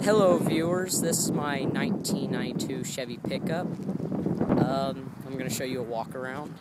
Hello viewers, this is my 1992 Chevy pickup. I'm going to show you a walk around.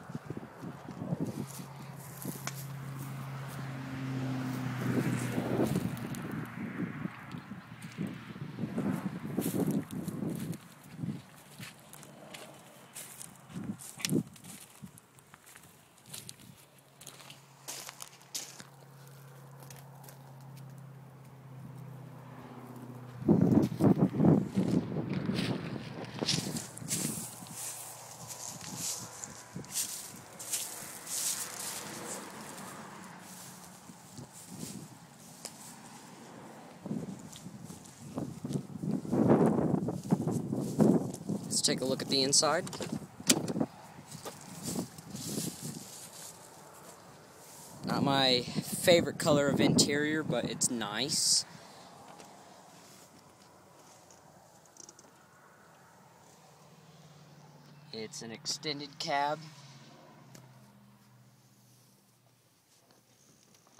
Let's take a look at the inside. Not my favorite color of interior, but it's nice. It's an extended cab.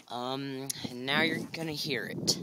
And now you're gonna hear it.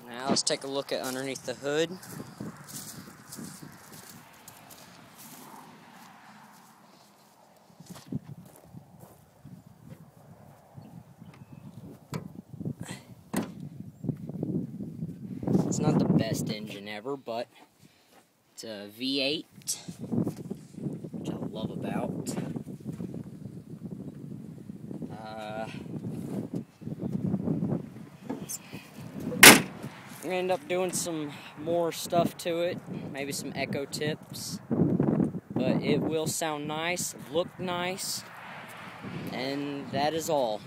Now let's take a look at underneath the hood. It's not the best engine ever, but it's a V8, which I love about. I'm going to end up doing some more stuff to it, maybe some echo tips, but it will sound nice, look nice, and that is all.